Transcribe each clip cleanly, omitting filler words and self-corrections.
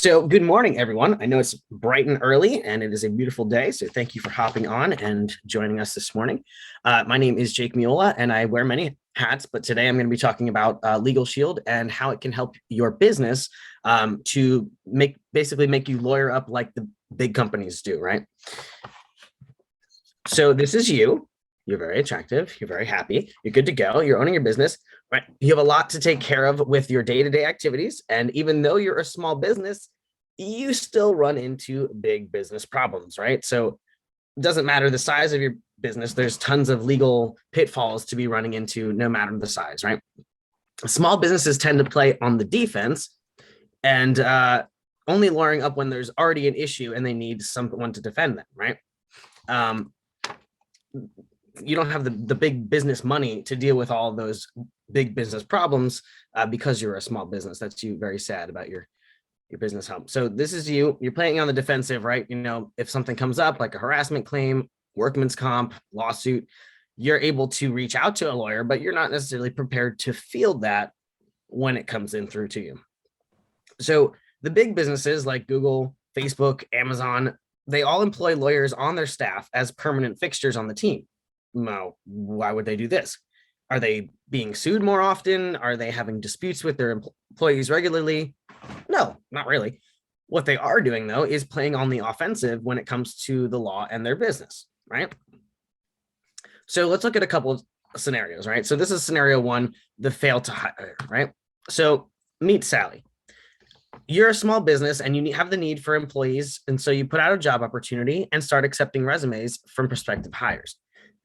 So, good morning, everyone. I know it's bright and early, and it is a beautiful day. So, thank you for hopping on and joining us this morning. My name is Jake Meola, and I wear many hats, but today I'm going to be talking about Legal Shield and how it can help your business to basically make you lawyer up like the big companies do, right? So, this is you. You're very attractive. You're very happy. You're good to go. You're owning your business, right? You have a lot to take care of with your day-to-day activities. And even though you're a small business, you still run into big business problems, right? So it doesn't matter the size of your business. There's tons of legal pitfalls to be running into no matter the size, right? Small businesses tend to play on the defense and only lawyering up when there's already an issue and they need someone to defend them, right? You don't have the big business money to deal with all those big business problems because you're a small business. That's you very sad about your business help. So this is you're playing on the defensive, right? You know, if something comes up like a harassment claim, workman's comp, lawsuit, you're able to reach out to a lawyer, but you're not necessarily prepared to field that when it comes in through to you. So the big businesses like Google, Facebook, Amazon, they all employ lawyers on their staff as permanent fixtures on the team. Now, why would they do this? Are they being sued more often? Are they having disputes with their employees regularly? No, not really. What they are doing, though, is playing on the offensive when it comes to the law and their business, right? So let's look at a couple of scenarios, right? So this is scenario one, the fail to hire, right? So meet Sally. You're a small business and you have the need for employees. And so you put out a job opportunity and start accepting resumes from prospective hires.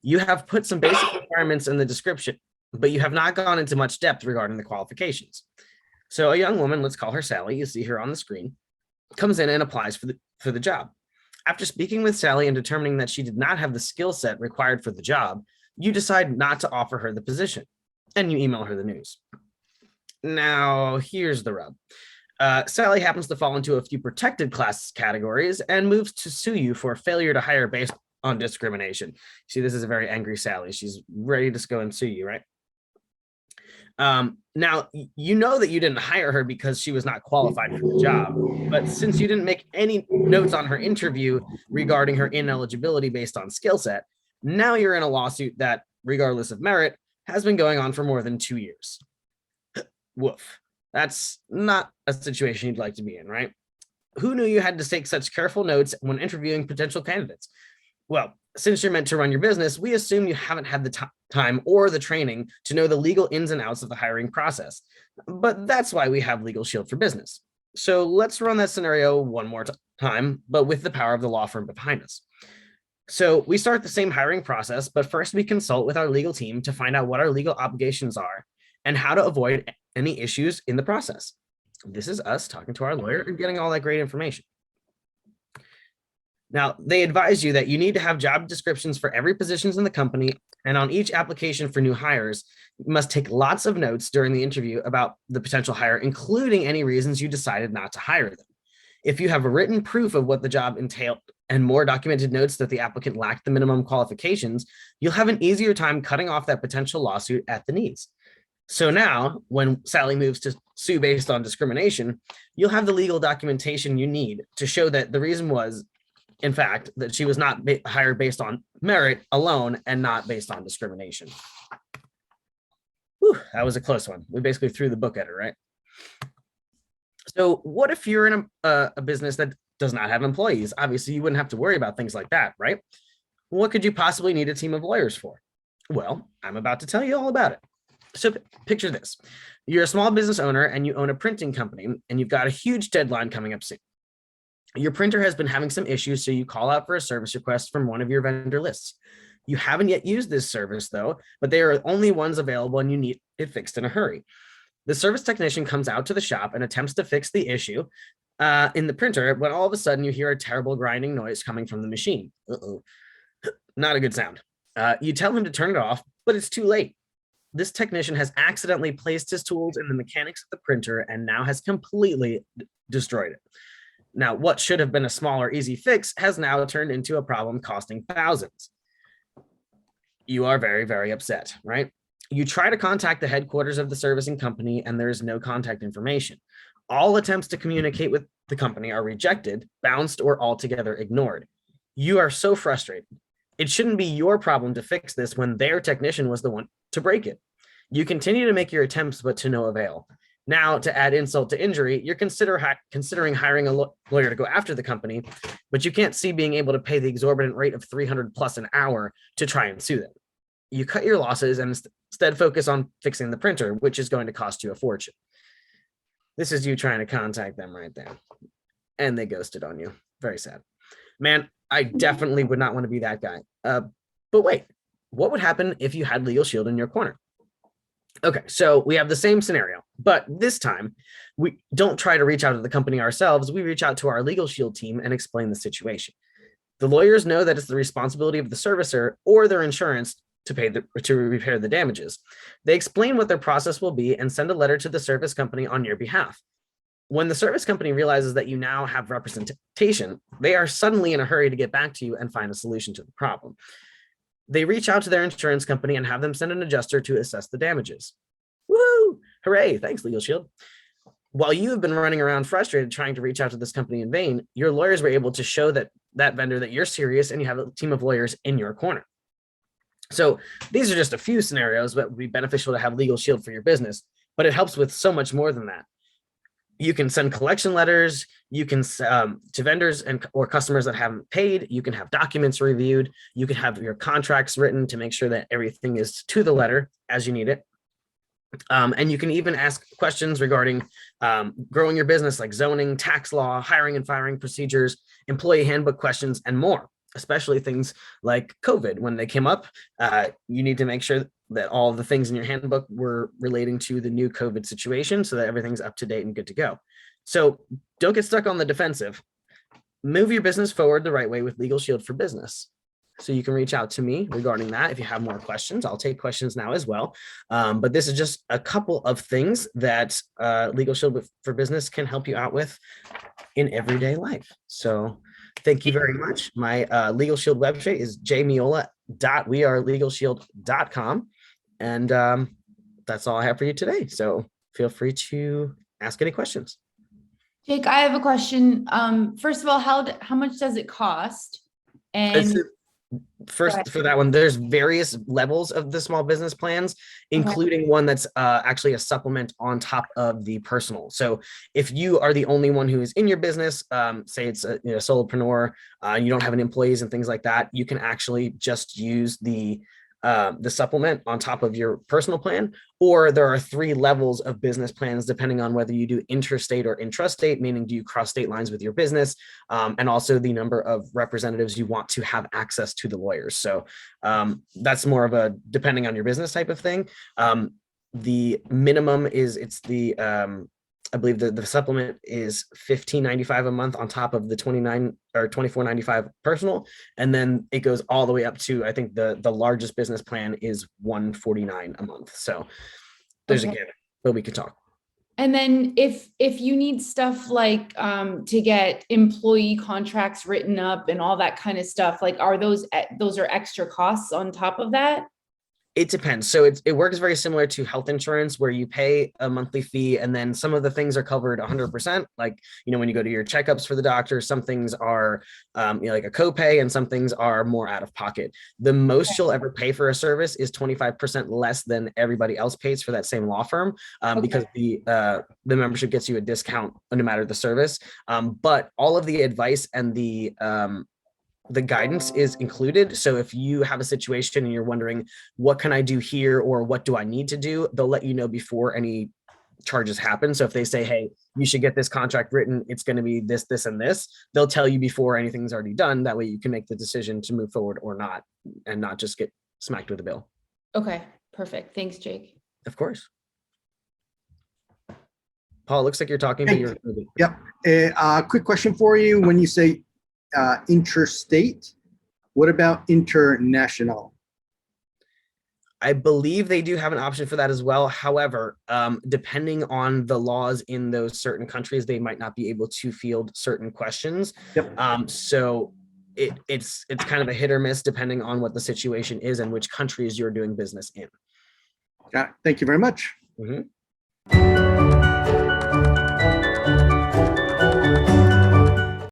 You have put some basic requirements in the description, but you have not gone into much depth regarding the qualifications. So a young woman, let's call her Sally, you see her on the screen, comes in and applies for the job. After speaking with Sally and determining that she did not have the skill set required for the job, you decide not to offer her the position, and you email her the news. Now, here's the rub. Sally happens to fall into a few protected class categories and moves to sue you for failure to hire based on discrimination. See, this is a very angry Sally. She's ready to go and sue you, right? Now, you know that you didn't hire her because she was not qualified for the job, but since you didn't make any notes on her interview regarding her ineligibility based on skill set, now you're in a lawsuit that, regardless of merit, has been going on for more than 2 years. Woof. That's not a situation you'd like to be in, right? Who knew you had to take such careful notes when interviewing potential candidates? Well, since you're meant to run your business, we assume you haven't had the time or the training to know the legal ins and outs of the hiring process. But that's why we have Legal Shield for Business. So let's run that scenario one more time, but with the power of the law firm behind us. So we start the same hiring process, but first we consult with our legal team to find out what our legal obligations are and how to avoid any issues in the process. This is us talking to our lawyer and getting all that great information. Now, they advise you that you need to have job descriptions for every positions in the company, and on each application for new hires, you must take lots of notes during the interview about the potential hire, including any reasons you decided not to hire them. If you have a written proof of what the job entailed and more documented notes that the applicant lacked the minimum qualifications, you'll have an easier time cutting off that potential lawsuit at the knees. So now, when Sally moves to sue based on discrimination, you'll have the legal documentation you need to show that the reason was, in fact, that she was not hired based on merit alone and not based on discrimination. Whew, that was a close one. We basically threw the book at her, right? So what if you're in a business that does not have employees? Obviously, you wouldn't have to worry about things like that, right? What could you possibly need a team of lawyers for? Well, I'm about to tell you all about it. So picture this. You're a small business owner and you own a printing company and you've got a huge deadline coming up soon. Your printer has been having some issues, so you call out for a service request from one of your vendor lists. You haven't yet used this service, though, but they are only ones available and you need it fixed in a hurry. The service technician comes out to the shop and attempts to fix the issue in the printer, but all of a sudden you hear a terrible grinding noise coming from the machine. Uh-oh. Not a good sound. You tell him to turn it off, but it's too late. This technician has accidentally placed his tools in the mechanics of the printer and now has completely destroyed it. Now, what should have been a small or easy fix has now turned into a problem costing thousands. You are very, very upset, right? You try to contact the headquarters of the servicing company and there is no contact information. All attempts to communicate with the company are rejected, bounced, or altogether ignored. You are so frustrated. It shouldn't be your problem to fix this when their technician was the one to break it. You continue to make your attempts, but to no avail. Now, to add insult to injury, you're considering hiring a lawyer to go after the company, but you can't see being able to pay the exorbitant rate of 300 plus an hour to try and sue them. You cut your losses and instead focus on fixing the printer, which is going to cost you a fortune. This is you trying to contact them right there. And they ghosted on you. Very sad. Man, I definitely would not want to be that guy. But wait, what would happen if you had Legal Shield in your corner? Okay, so we have the same scenario, but this time we don't try to reach out to the company ourselves. We reach out to our Legal Shield team and explain the situation. The lawyers know that it's the responsibility of the servicer or their insurance to repair the damages. They explain what their process will be and send a letter to the service company on your behalf. When the service company realizes that you now have representation, they are suddenly in a hurry to get back to you and find a solution to the problem. They reach out to their insurance company and have them send an adjuster to assess the damages. Woo! Hooray! Thanks, Legal Shield. While you have been running around frustrated trying to reach out to this company in vain, your lawyers were able to show that vendor that you're serious and you have a team of lawyers in your corner. So these are just a few scenarios that would be beneficial to have Legal Shield for your business, but it helps with so much more than that. You can send collection letters, you can to vendors or customers that haven't paid, you can have documents reviewed, you can have your contracts written to make sure that everything is to the letter as you need it. And you can even ask questions regarding growing your business, like zoning, tax law, hiring and firing procedures, employee handbook questions, and more, especially things like COVID. When they came up, you need to make sure that all of the things in your handbook were relating to the new COVID situation so that everything's up to date and good to go. So don't get stuck on the defensive. Move your business forward the right way with Legal Shield for Business. So you can reach out to me regarding that if you have more questions. I'll take questions now as well. But this is just a couple of things that Legal Shield for Business can help you out with in everyday life. So thank you very much. My Legal Shield website is jmeola.wearelegalshield.com. And that's all I have for you today. So feel free to ask any questions. Jake, I have a question. First of all, how much does it cost? And first, for that one, there's various levels of the small business plans, including one that's actually a supplement on top of the personal. So if you are the only one who is in your business, say it's a solopreneur, you don't have any employees and things like that, you can actually just use the supplement on top of your personal plan, or there are 3 levels of business plans depending on whether you do interstate or intrastate, meaning do you cross state lines with your business, and also the number of representatives you want to have access to the lawyers. So that's more of a depending on your business type of thing. The minimum is I believe the supplement is $15.95 a month on top of the $29 or $24.95 personal, and then it goes all the way up to, I think the largest business plan is $149 a month. So there's a gamut, but we could talk. And then if you need stuff like to get employee contracts written up and all that kind of stuff, like those are extra costs on top of that? It depends. So it works very similar to health insurance, where you pay a monthly fee and then some of the things are covered 100%. Like, when you go to your checkups for the doctor, some things are like a copay and some things are more out of pocket. The most you'll ever pay for a service is 25% less than everybody else pays for that same law firm, because the membership gets you a discount no matter the service. But all of the advice and the guidance is included. So if you have a situation and you're wondering, what can I do here, or what do I need to do, they'll let you know before any charges happen. So if they say, hey, you should get this contract written, it's going to be this, this, and this, they'll tell you before anything's already done. That way you can make the decision to move forward or not, and not just get smacked with a bill. Okay, perfect. Thanks, Jake. Of course. Paul, it looks like you're talking to your... Yep. Quick question for you. When you say interstate, what about international? I believe they do have an option for that as well. However, depending on the laws in those certain countries, they might not be able to field certain questions. Yep. So it's kind of a hit or miss depending on what the situation is and which countries you're doing business in. Got it. Thank you very much. Mm-hmm.